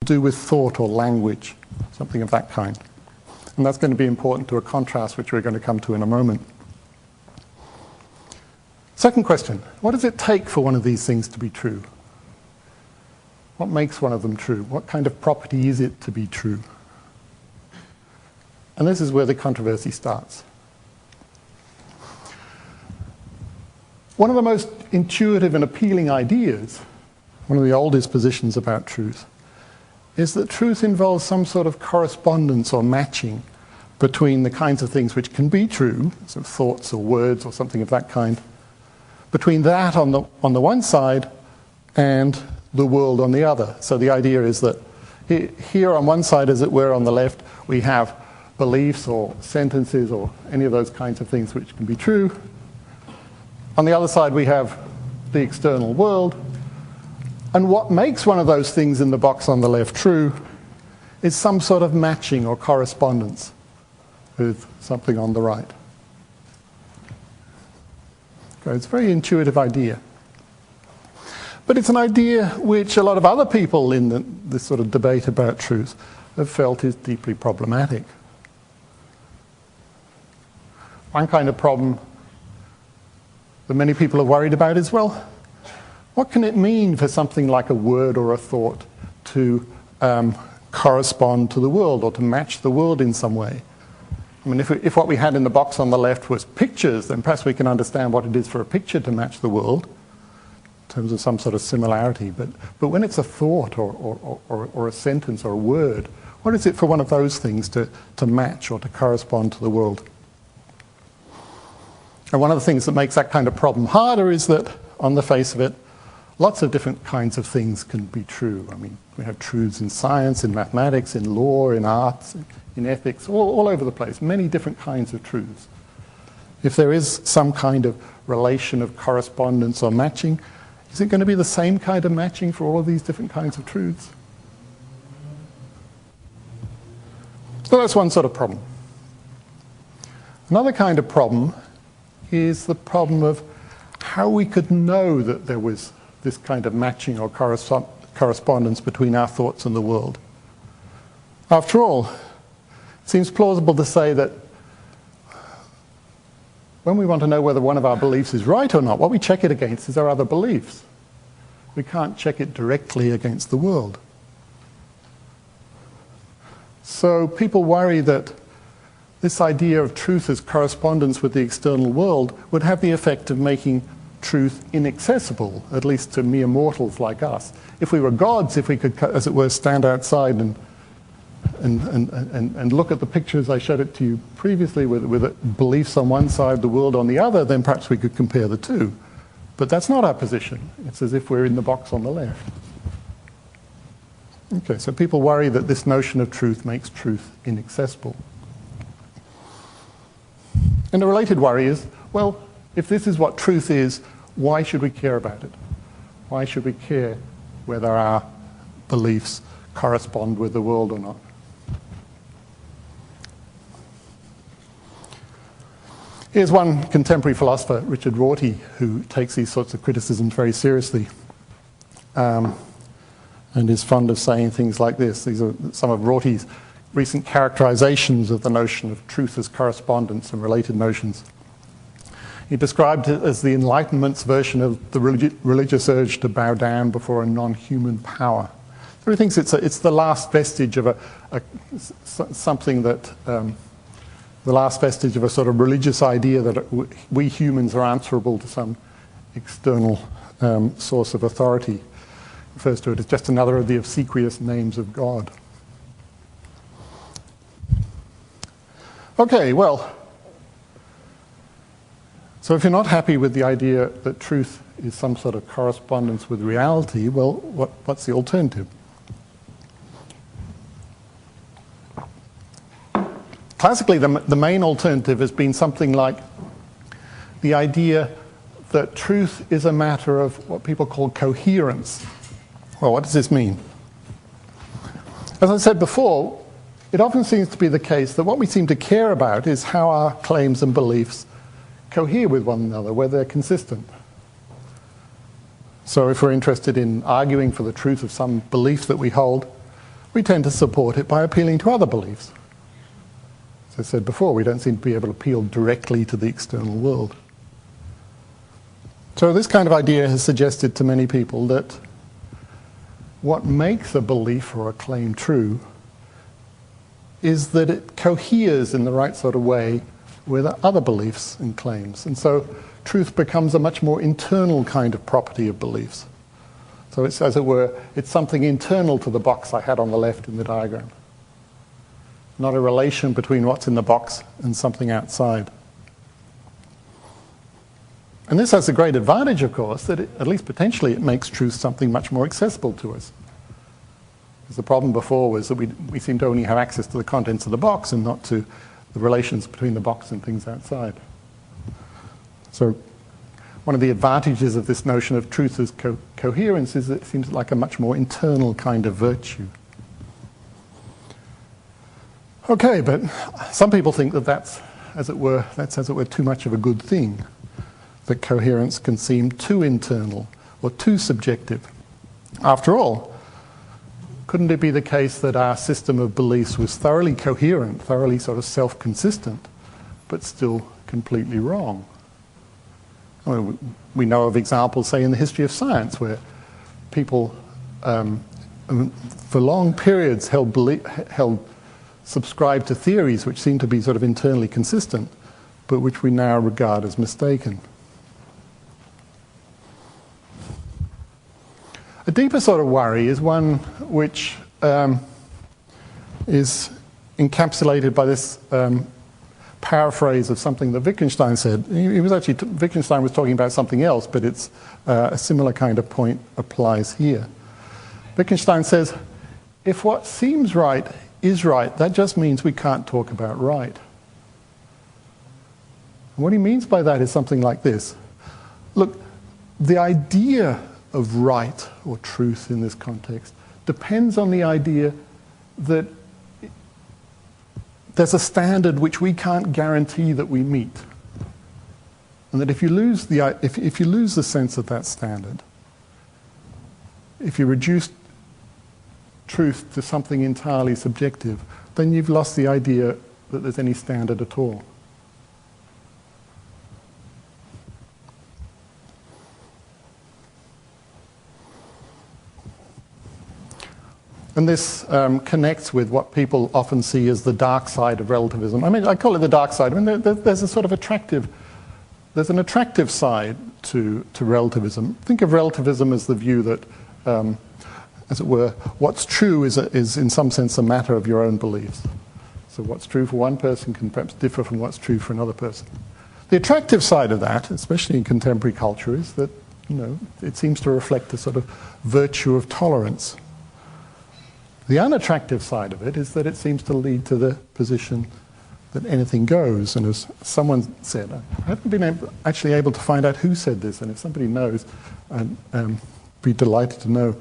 do with thought or language, something of that kind. And that's going to be important to a contrast which we're going to come to in a moment. Second question, what does it take for one of these things to be true? What makes one of them true? What kind of property is it to be true? And this is where the controversy starts. One of the most intuitive and appealing ideas, one of the oldest positions about truth, is that truth involves some sort of correspondence or matching between the kinds of things which can be true, sort of thoughts or words or something of that kind, between that on the one side and the world on the other. So the idea is that here on one side, as it were, on the left, we have beliefs or sentences or any of those kinds of things which can be true. On the other side, we have the external world. And what makes one of those things in the box on the left true is some sort of matching or correspondence with something on the right. Okay, it's a very intuitive idea. But it's an idea which a lot of other people in this sort of debate about truth have felt is deeply problematic. One kind of problem that many people are worried about is, well, what can it mean for something like a word or a thought to correspond to the world or to match the world in some way? I mean, if what we had in the box on the left was pictures, then perhaps we can understand what it is for a picture to match the world in terms of some sort of similarity. But when it's a thought or a sentence or a word, what is it for one of those things to match or to correspond to the world? And one of the things that makes that kind of problem harder is that, on the face of it, lots of different kinds of things can be true. I mean, we have truths in science, in mathematics, in law, in arts, in ethics, all over the place, many different kinds of truths. If there is some kind of relation of correspondence or matching, is it going to be the same kind of matching for all of these different kinds of truths? So that's one sort of problem. Another kind of problem is the problem of how we could know that there was this kind of matching or correspondence between our thoughts and the world. After all, it seems plausible to say that when we want to know whether one of our beliefs is right or not, what we check it against is our other beliefs. We can't check it directly against the world. So people worry that this idea of truth as correspondence with the external world would have the effect of making truth inaccessible, at least to mere mortals like us. If we were gods, if we could, as it were, stand outside and look at the pictures I showed it to you previously with beliefs on one side, the world on the other, then perhaps we could compare the two. But that's not our position. It's as if we're in the box on the left. Okay, so people worry that this notion of truth makes truth inaccessible. And a related worry is, well, if this is what truth is, why should we care about it? Why should we care whether our beliefs correspond with the world or not? Here's one contemporary philosopher, Richard Rorty, who takes these sorts of criticisms very seriously and is fond of saying things like this. These are some of Rorty's recent characterizations of the notion of truth as correspondence and related notions. He described it as the Enlightenment's version of the religious urge to bow down before a non-human power. So he thinks it's the last vestige of something that, the last vestige of a sort of religious idea that we humans are answerable to some external source of authority. He refers to it as just another of the obsequious names of God. Okay, well, so if you're not happy with the idea that truth is some sort of correspondence with reality, well, what's the alternative? Classically, the main alternative has been something like the idea that truth is a matter of what people call coherence. Well, what does this mean? As I said before, it often seems to be the case that what we seem to care about is how our claims and beliefs cohere with one another, whether they're consistent. So if we're interested in arguing for the truth of some belief that we hold, we tend to support it by appealing to other beliefs. As I said before, we don't seem to be able to appeal directly to the external world. So this kind of idea has suggested to many people that what makes a belief or a claim true is that it coheres in the right sort of way with other beliefs and claims. And so truth becomes a much more internal kind of property of beliefs. So it's, as it were, it's something internal to the box I had on the left in the diagram. Not a relation between what's in the box and something outside. And this has the great advantage, of course, that at least potentially it makes truth something much more accessible to us. Because the problem before was that we seem to only have access to the contents of the box and not to the relations between the box and things outside. So one of the advantages of this notion of truth as coherence is that it seems like a much more internal kind of virtue. Okay, but some people think that that's as it were too much of a good thing, that coherence can seem too internal or too subjective. After all, couldn't it be the case that our system of beliefs was thoroughly coherent, thoroughly sort of self-consistent, but still completely wrong? I mean, we know of examples, say, in the history of science, where people for long periods subscribed to theories which seem to be sort of internally consistent, but which we now regard as mistaken. A deeper sort of worry is one which is encapsulated by this paraphrase of something that Wittgenstein said. Wittgenstein was talking about something else, but it's a similar kind of point applies here. Wittgenstein says, if what seems right is right, that just means we can't talk about right. And what he means by that is something like this. Look, the idea of right or truth in this context depends on the idea that there's a standard which we can't guarantee that we meet. And that if you lose the sense of that standard, if you reduce truth to something entirely subjective, then you've lost the idea that there's any standard at all. And this connects with what people often see as the dark side of relativism. I mean, I call it the dark side. I mean, there's a sort of there's an attractive side to relativism. Think of relativism as the view that, as it were, what's true is in some sense a matter of your own beliefs. So what's true for one person can perhaps differ from what's true for another person. The attractive side of that, especially in contemporary culture, is that, it seems to reflect a sort of virtue of tolerance. The unattractive side of it is that it seems to lead to the position that anything goes. And as someone said, I haven't been actually able to find out who said this, and if somebody knows, I'd be delighted to know.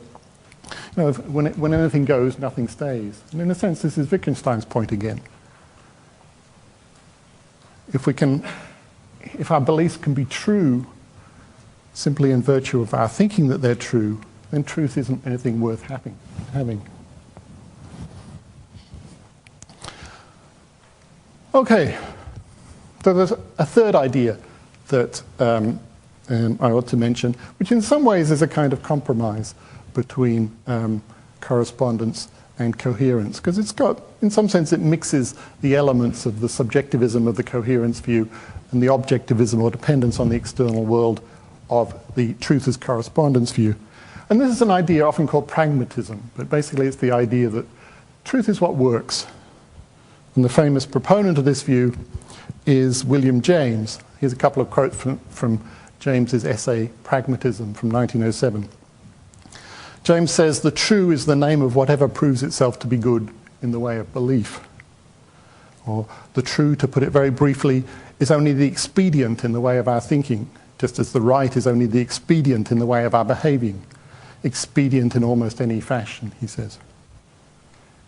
When anything goes, nothing stays. And in a sense, this is Wittgenstein's point again. If our beliefs can be true simply in virtue of our thinking that they're true, then truth isn't anything worth having. Okay, so there's a third idea that I ought to mention, which in some ways is a kind of compromise between correspondence and coherence, because it's got, in some sense, it mixes the elements of the subjectivism of the coherence view and the objectivism or dependence on the external world of the truth as correspondence view. And this is an idea often called pragmatism, but basically it's the idea that truth is what works. And the famous proponent of this view is William James. Here's a couple of quotes from James's essay, Pragmatism, from 1907. James says, "The true is the name of whatever proves itself to be good in the way of belief." Or, the true, to put it very briefly, is only the expedient in the way of our thinking, just as the right is only the expedient in the way of our behaving. Expedient in almost any fashion, he says.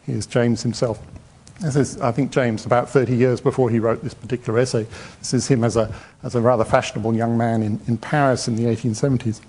Here's James himself. This is, I think, James, about 30 years before he wrote this particular essay. This is him as a rather fashionable young man in Paris in the 1870s.